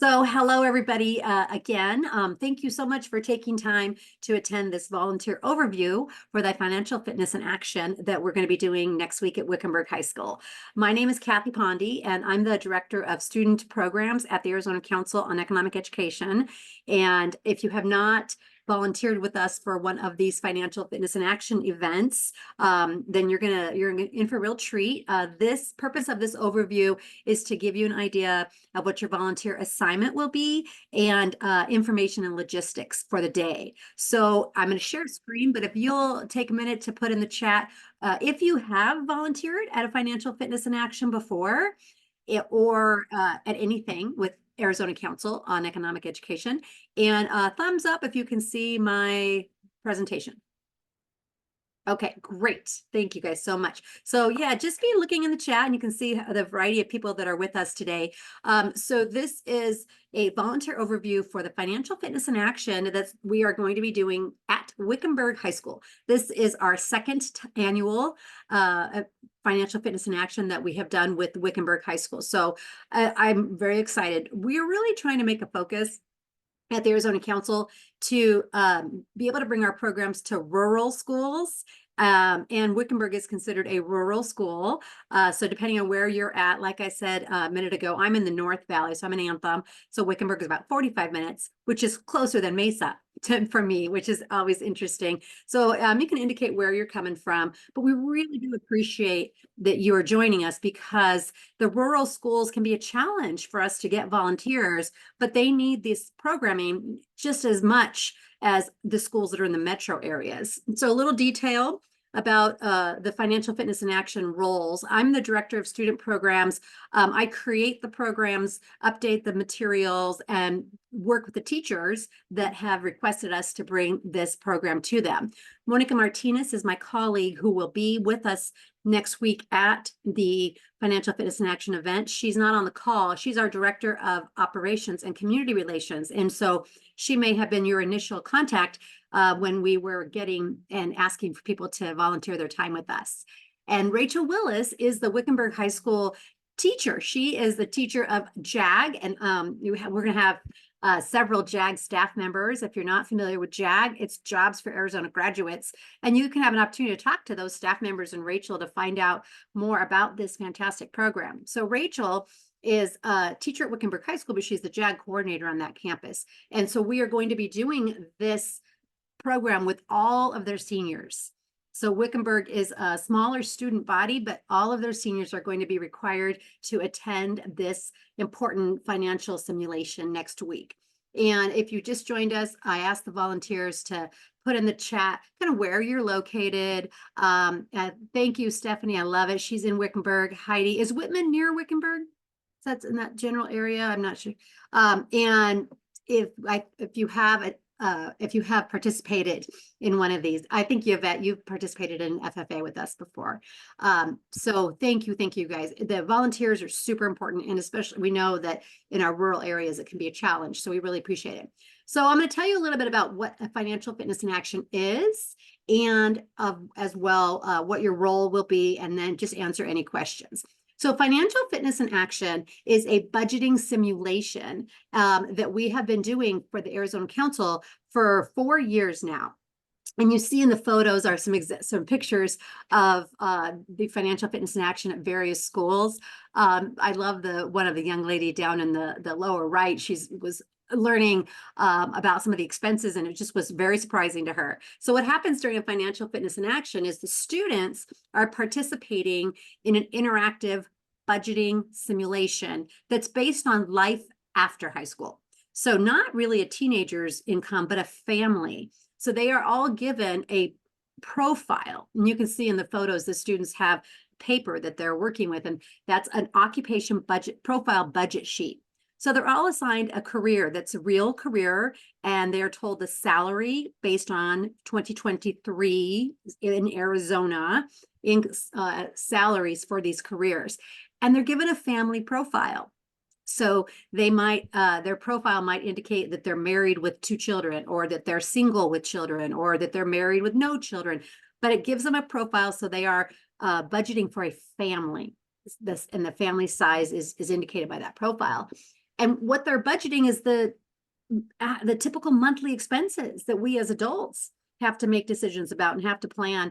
So hello, everybody, again. Thank you so much for taking time to attend this volunteer overview for the Financial Fitness in Action that we're going to be doing next week at Wickenburg High School. My name is Kathy Pondy, and I'm the Director of Student Programs at the Arizona Council on Economic Education. And if you have not volunteered with us for one of these Financial Fitness in Action events, then you're in for a real treat. This purpose of this overview is to give you an idea of what your volunteer assignment will be and information and logistics for the day. So I'm going to share a screen, but if you'll take a minute to put in the chat, if you have volunteered at a Financial Fitness in Action before, or at anything with Arizona Council on Economic Education, and thumbs up if you can see my presentation. Okay, great. Thank you guys so much. So yeah, just be looking in the chat and you can see the variety of people that are with us today. So this is a volunteer overview for the Financial Fitness in Action that we are going to be doing at Wickenburg High School. This is our second annual Financial Fitness in Action that we have done with Wickenburg High School. So I'm very excited. We are really trying to make a focus at the Arizona Council to be able to bring our programs to rural schools. And Wickenburg is considered a rural school. So depending on where you're at, like I said a minute ago, I'm in the North Valley, so I'm in Anthem. So Wickenburg is about 45 minutes, which is closer than Mesa for me, which is always interesting. So you can indicate where you're coming from, but we really do appreciate that you are joining us because the rural schools can be a challenge for us to get volunteers, but they need this programming just as much as the schools that are in the metro areas. So a little detail about the Financial Fitness in Action roles. I'm the Director of Student Programs. I create the programs, update the materials, and work with the teachers that have requested us to bring this program to them. Monica Martinez is my colleague who will be with us next week at the Financial Fitness in Action event. She's not on the call. She's our Director of Operations and Community Relations. And so she may have been your initial contact when we were getting and asking for people to volunteer their time with us. And Rachel Willis is the Wickenburg High School teacher. She is the teacher of JAG, and we're going to have several JAG staff members. If you're not familiar with JAG, it's Jobs for Arizona Graduates. And you can have an opportunity to talk to those staff members and Rachel to find out more about this fantastic program. So Rachel is a teacher at Wickenburg High School, but she's the JAG coordinator on that campus. And so we are going to be doing this program with all of their seniors. So Wickenburg is a smaller student body, but all of their seniors are going to be required to attend this important financial simulation next week. And if you just joined us, I asked the volunteers to put in the chat kind of where you're located. Thank you, Stephanie. I love it. She's in Wickenburg. Heidi, is Whitman near Wickenburg? That's in that general area. I'm not sure. And if you have participated in one of these, I think you've participated in FFA with us before. So thank you guys. The volunteers are super important, and especially we know that in our rural areas it can be a challenge. So we really appreciate it. So I'm going to tell you a little bit about what a Financial Fitness in Action is, and as well what your role will be, and then just answer any questions. So Financial Fitness in Action is a budgeting simulation that we have been doing for the Arizona Council for 4 years now. And you see in the photos are some pictures of the Financial Fitness in Action at various schools. I love one of the young lady down in the lower right. She was learning about some of the expenses, and it just was very surprising to her. So what happens during a Financial Fitness in Action is the students are participating in an interactive budgeting simulation that's based on life after high school. So not really a teenager's income, but a family. So they are all given a profile, and you can see in the photos the students have paper that they're working with, and that's an occupation budget profile budget sheet. So they're all assigned a career that's a real career, and they're told the salary based on 2023 in Arizona in salaries for these careers. And they're given a family profile. So they might, their profile might indicate that they're married with 2 children, or that they're single with children, or that they're married with no children, but it gives them a profile. So they are budgeting for a family. And the family size is indicated by that profile. And what they're budgeting is the typical monthly expenses that we as adults have to make decisions about and have to plan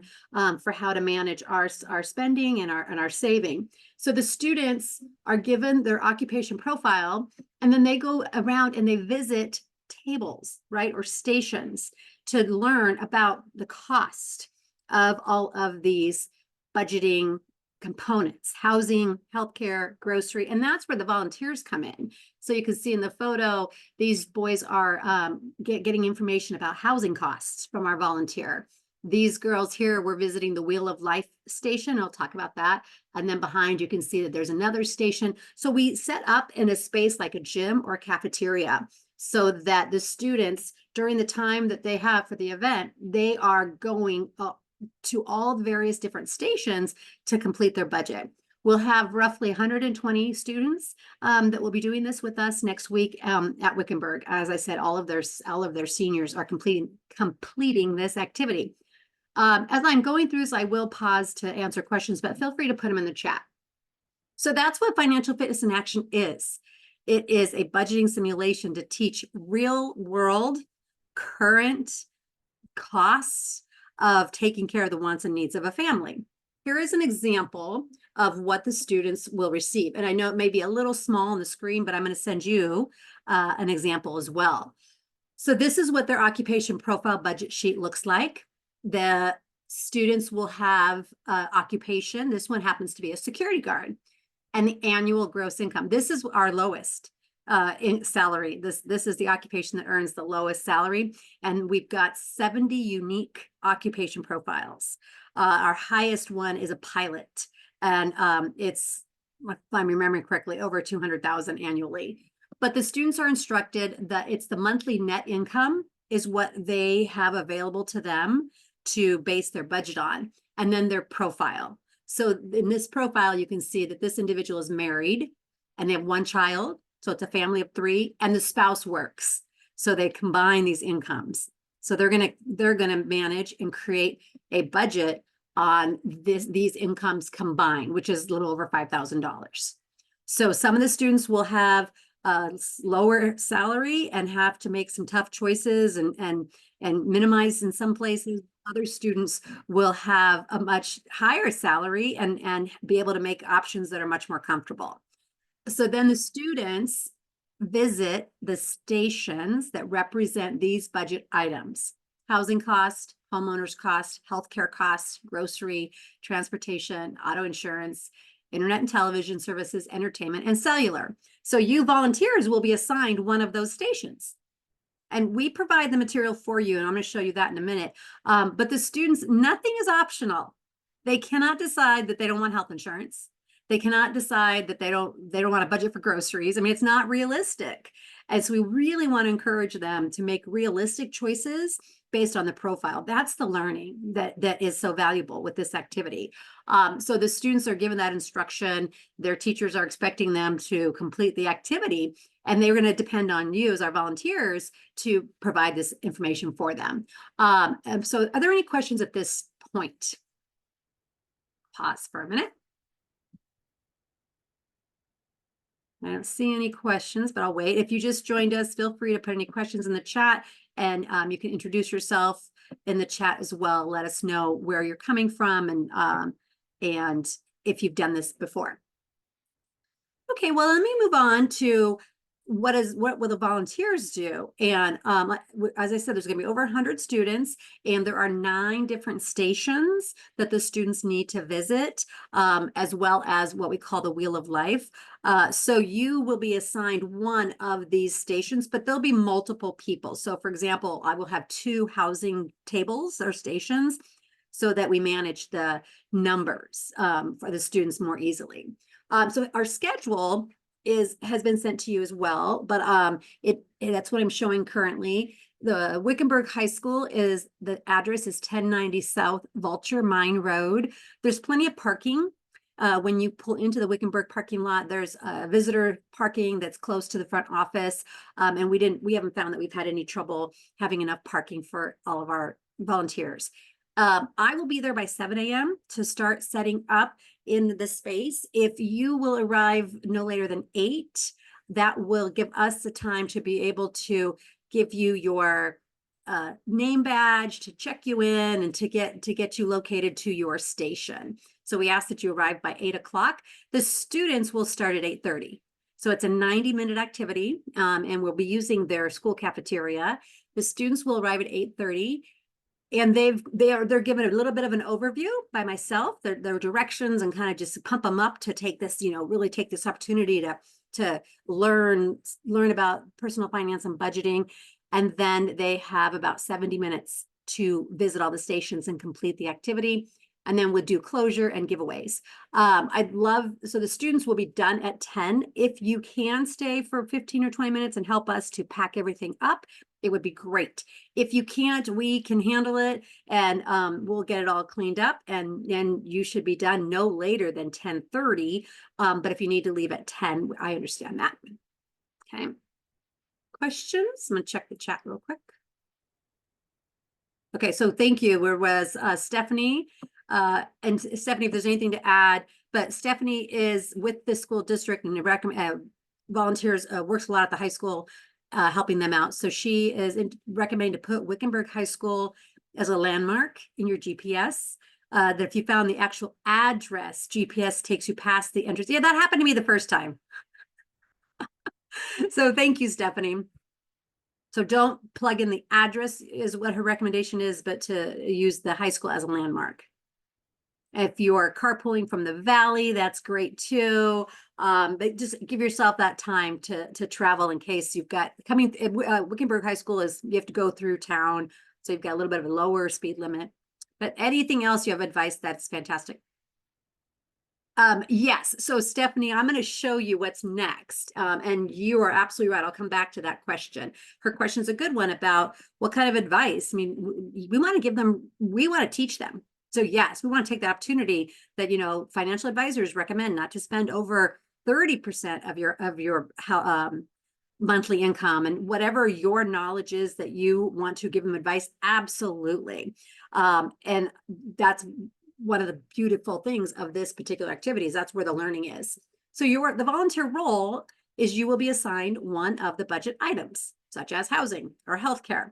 for how to manage our spending and our saving. So the students are given their occupation profile, and then they go around and they visit tables, right, or stations to learn about the cost of all of these budgeting components: housing, healthcare, grocery, and that's where the volunteers come in. So you can see in the photo, these boys are getting information about housing costs from our volunteer. These girls here were visiting the Wheel of Life station. I'll talk about that. And then behind, you can see that there's another station. So we set up in a space like a gym or a cafeteria so that the students, during the time that they have for the event, they are going to all the various different stations to complete their budget. We'll have roughly 120 students that will be doing this with us next week at Wickenburg. As I said, all of their seniors are completing this activity. As I'm going through this, I will pause to answer questions, but feel free to put them in the chat. So that's what financial fitness in action is. It is a budgeting simulation to teach real world, current costs of taking care of the wants and needs of a family. Here is an example of what the students will receive. And I know it may be a little small on the screen, but I'm going to send you an example as well. So this is what their occupation profile budget sheet looks like. The students will have occupation. This one happens to be a security guard, and the annual gross income. This is our lowest in salary. This is the occupation that earns the lowest salary, and we've got 70 unique occupation profiles. Our highest one is a pilot, and it's, if I'm remembering correctly, over 200,000 annually. But the students are instructed that it's the monthly net income is what they have available to them to base their budget on, and then their profile. So in this profile, you can see that this individual is married and they have one child. So it's a family of 3, and the spouse works. So they combine these incomes. So they're gonna manage and create a budget on these incomes combined, which is a little over $5,000. So some of the students will have a lower salary and have to make some tough choices and minimize in some places. Other students will have a much higher salary and be able to make options that are much more comfortable. So then the students visit the stations that represent these budget items: housing cost, homeowners cost, healthcare costs, grocery, transportation, auto insurance, internet and television services, entertainment, and cellular. So you volunteers will be assigned one of those stations. And we provide the material for you, and I'm going to show you that in a minute. But the students, nothing is optional. They cannot decide that they don't want health insurance. They cannot decide that they don't want to budget for groceries. I mean, it's not realistic. And so we really want to encourage them to make realistic choices based on the profile. That's the learning that is so valuable with this activity. So the students are given that instruction. Their teachers are expecting them to complete the activity, and they're going to depend on you as our volunteers to provide this information for them. So are there any questions at this point? Pause for a minute. I don't see any questions, but I'll wait. If you just joined us, feel free to put any questions in the chat, and you can introduce yourself in the chat as well. Let us know where you're coming from and if you've done this before. Okay, well, let me move on to what will the volunteers do? And as I said, there's going to be over 100 students, and there are 9 different stations that the students need to visit, as well as what we call the Wheel of Life. So you will be assigned one of these stations, but there'll be multiple people. So for example, I will have 2 housing tables or stations so that we manage the numbers for the students more easily. So our schedule has been sent to you as well, but that's what I'm showing currently. The Wickenburg High School the address is 1090 South Vulture Mine Road. There's plenty of parking. When you pull into the Wickenburg parking lot, there's visitor parking that's close to the front office. And we haven't found that we've had any trouble having enough parking for all of our volunteers. I will be there by 7 a.m. to start setting up in the space. If you will arrive no later than 8, that will give us the time to be able to give you your name badge, to check you in, and to get you located to your station. So we ask that you arrive by 8 o'clock. The students will start at 8:30. So it's a 90-minute activity, and we'll be using their school cafeteria. The students will arrive at 8:30, and they're given a little bit of an overview by myself, their directions, and kind of just pump them up to take this, really take this opportunity to learn about personal finance and budgeting. And then they have about 70 minutes to visit all the stations and complete the activity. And then we'll do closure and giveaways. So the students will be done at 10. If you can stay for 15 or 20 minutes and help us to pack everything up, it would be great. If you can't, we can handle it, and we'll get it all cleaned up, and you should be done no later than 10:30. But if you need to leave at 10, I understand that. Okay. Questions? I'm gonna check the chat real quick. Okay, so thank you. Where was Stephanie? And Stephanie, if there's anything to add, but Stephanie is with the school district and volunteers, works a lot at the high school, helping them out. So she is recommending to put Wickenburg High School as a landmark in your GPS. That if you found the actual address, GPS takes you past the entrance. Yeah, that happened to me the first time. So thank you, Stephanie. So don't plug in the address is what her recommendation is, but to use the high school as a landmark. If you're carpooling from the valley, that's great too. But just give yourself that time to travel in case you've got coming. Wickenburg High School you have to go through town, so you've got a little bit of a lower speed limit. But anything else you have advice, that's fantastic. Yes. So Stephanie, I'm going to show you what's next. And you are absolutely right. I'll come back to that question. Her question is a good one about what kind of advice. I mean, we want to give them, we want to teach them. So yes, we want to take the opportunity that, financial advisors recommend not to spend over 30% of your monthly income, and whatever your knowledge is that you want to give them advice. Absolutely. And that's one of the beautiful things of this particular activity is that's where the learning is. So the volunteer role is you will be assigned one of the budget items, such as housing or healthcare.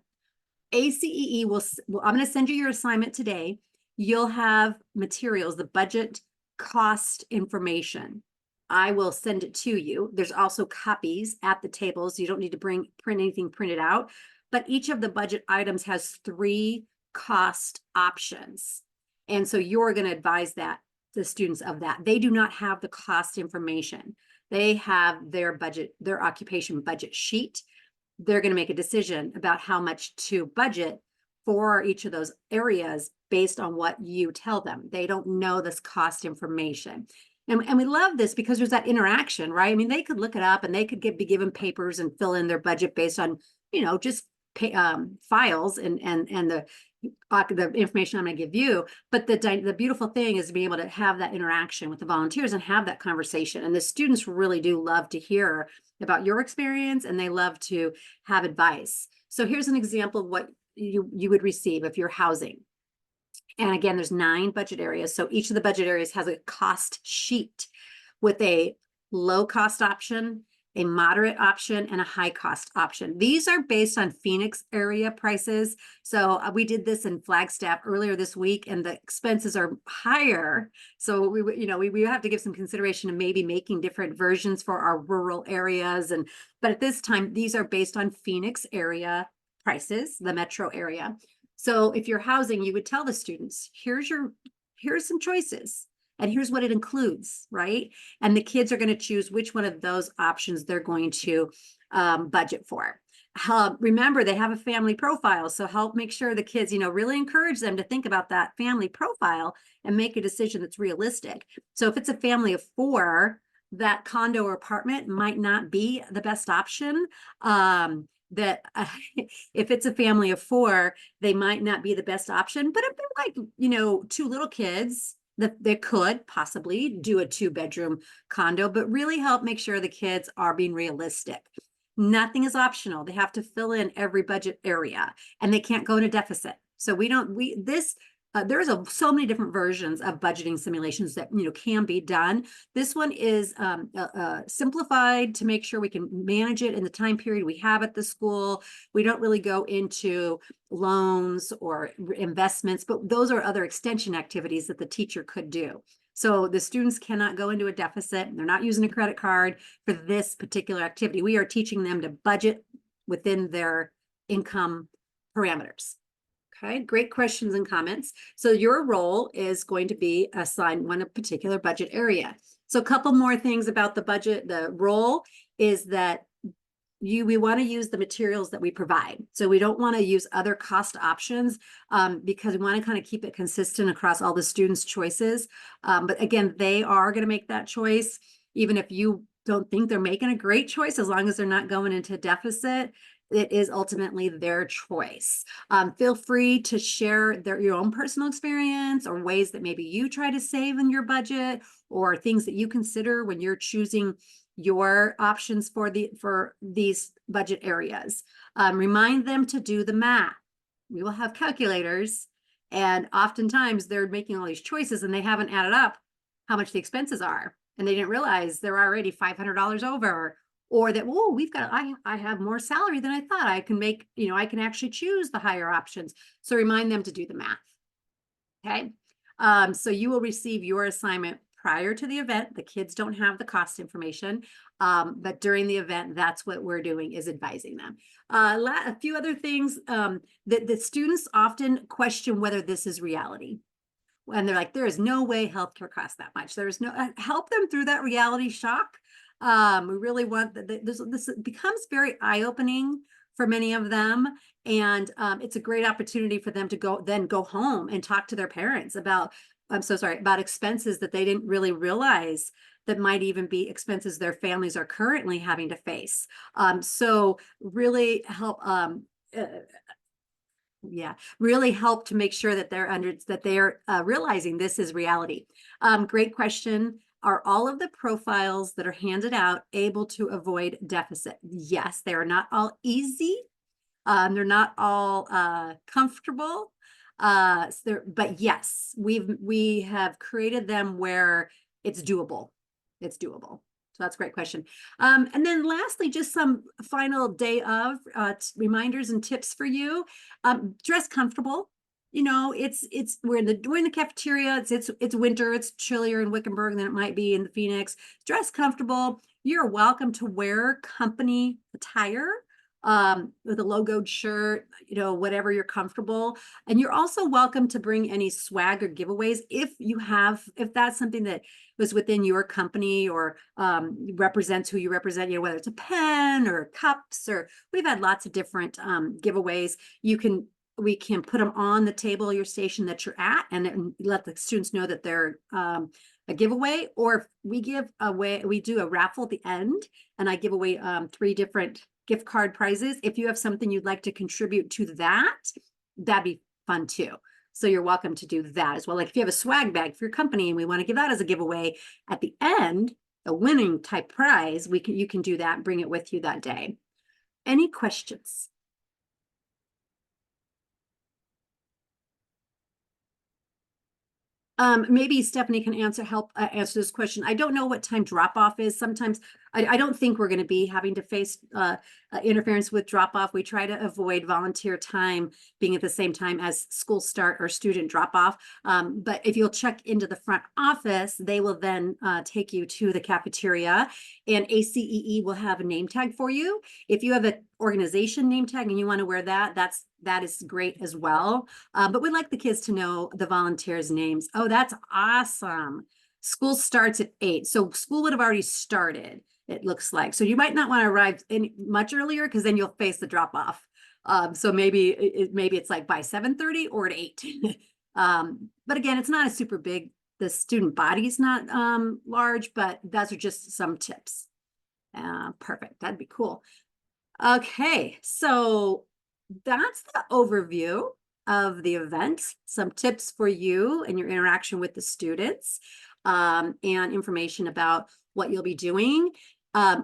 ACEE I'm going to send you your assignment today. You'll have materials, the budget cost information. I will send it to you. There's also copies at the tables. You don't need to print anything printed out, but each of the budget items has 3 cost options. And so you're going to advise the students of that. They do not have the cost information. They have their occupation budget sheet. They're going to make a decision about how much to budget for each of those areas based on what you tell them. They don't know this cost information. And we love this because there's that interaction, right? I mean, they could look it up and they could be given papers and fill in their budget based on, just files and the information I'm going to give you. But the beautiful thing is to be able to have that interaction with the volunteers and have that conversation. And the students really do love to hear about your experience, and they love to have advice. So here's an example of what you would receive if you're housing. And again, there's 9 budget areas. So each of the budget areas has a cost sheet with a low cost option, a moderate option, and a high cost option. These are based on Phoenix area prices. So we did this in Flagstaff earlier this week, and the expenses are higher. So we have to give some consideration to maybe making different versions for our rural areas. But at this time, these are based on Phoenix area prices, the metro area. So if you're housing, you would tell the students, here's some choices, and here's what it includes, right? And the kids are going to choose which one of those options they're going to budget for. Remember, they have a family profile, so help make sure the kids, really encourage them to think about that family profile and make a decision that's realistic. So if it's a family of 4, that condo or apartment might not be the best option. If it's a family of 4, they might not be the best option. But if they're like, 2 little kids, that they could possibly do a 2-bedroom condo, but really help make sure the kids are being realistic. Nothing is optional. They have to fill in every budget area, and they can't go in a deficit. So this there's so many different versions of budgeting simulations that can be done. This one is simplified to make sure we can manage it in the time period we have at the school. We don't really go into loans or investments, but those are other extension activities that the teacher could do. So the students cannot go into a deficit. They're not using a credit card for this particular activity. We are teaching them to budget within their income parameters. Okay, great questions and comments. So your role is going to be assigned one particular budget area. So a couple more things about the budget. The role is that we want to use the materials that we provide. So we don't want to use other cost options because we want to kind of keep it consistent across all the students' choices. But again, they are going to make that choice, even if you don't think they're making a great choice, as long as they're not going into deficit. It is ultimately their choice. Feel free to share your own personal experience or ways that maybe you try to save in your budget or things that you consider when you're choosing your options for these budget areas. Remind them to do the math. We will have calculators, and oftentimes they're making all these choices and they haven't added up how much the expenses are, and they didn't realize they're already $500 over. Or that, oh, I have more salary than I thought. I can make, I can actually choose the higher options. So remind them to do the math. Okay. So you will receive your assignment prior to the event. The kids don't have the cost information, but during the event, that's what we're doing, is advising them. A few other things that the students often question whether this is reality. And they're like, there is no way healthcare costs that much. There's no, help them through that reality shock. We really want that this becomes very eye-opening for many of them. And it's a great opportunity for them to go home and talk to their parents about, about expenses that they didn't really realize that might even be expenses their families are currently having to face. So really help, really help to make sure that they're realizing this is reality. Great question. Are all of the profiles that are handed out able to avoid deficit? Yes, they are not all easy. They're not all comfortable. But yes, we have created them where it's doable. It's doable. So that's a great question. And then lastly, just some final day of reminders and tips for you. Dress comfortable. We're in the cafeteria. It's winter. It's chillier in Wickenburg than it might be in the Phoenix. Dress comfortable. You're welcome to wear company attire with a logoed shirt, whatever you're comfortable. And you're also welcome to bring any swag or giveaways if that's something that was within your company or represents who you represent, whether it's a pen or cups, or we've had lots of different giveaways. We can put them on the table or your station that you're at and let the students know that they're a giveaway. Or we do a raffle at the end, and I give away 3 different gift card prizes. If you have something you'd like to contribute to that'd be fun too. So you're welcome to do that as well. Like if you have a swag bag for your company and we want to give that as a giveaway at the end, a winning type prize, you can do that, bring it with you that day. Any questions? Maybe Stephanie can help answer this question. I don't know what time drop off is. Sometimes I don't think we're going to be having to face interference with drop off. We try to avoid volunteer time being at the same time as school start or student drop off. But if you'll check into the front office, they will then take you to the cafeteria, and ACEE will have a name tag for you. If you have an organization name tag and you want to wear that is great as well. But we'd like the kids to know the volunteers' names. Oh, that's awesome. School starts at 8. So school would have already started, it looks like. So you might not want to arrive much earlier because then you'll face the drop off. So maybe it's like by 7:30 or at 8. But again, it's not a super big, the student body is not large, but those are just some tips. Perfect. That'd be cool. Okay, so that's the overview of the event, some tips for you and your interaction with the students, and information about what you'll be doing.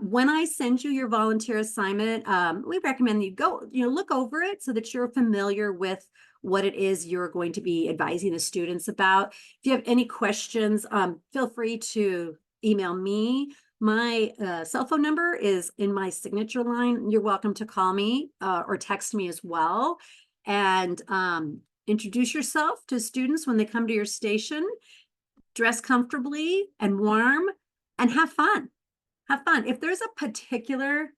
When I send you your volunteer assignment, we recommend you go, look over it so that you're familiar with what it is you're going to be advising the students about. If you have any questions, feel free to email me. My cell phone number is in my signature line. You're welcome to call me or text me as well. And introduce yourself to students when they come to your station. Dress comfortably and warm and have fun. Have fun. If there's a particular,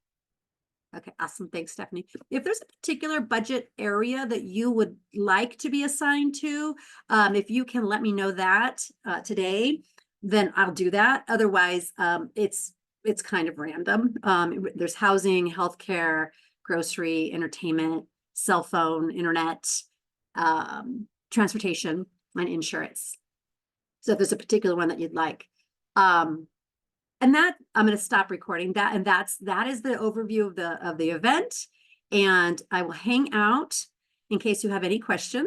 okay, awesome. Thanks, Stephanie. If there's a particular budget area that you would like to be assigned to, if you can let me know that today, then I'll do that. Otherwise, it's kind of random. There's housing, healthcare, grocery, entertainment, cell phone, internet, transportation, and insurance. So if there's a particular one that you'd like. And that I'm going to stop recording that. And that is the overview of the event. And I will hang out in case you have any questions.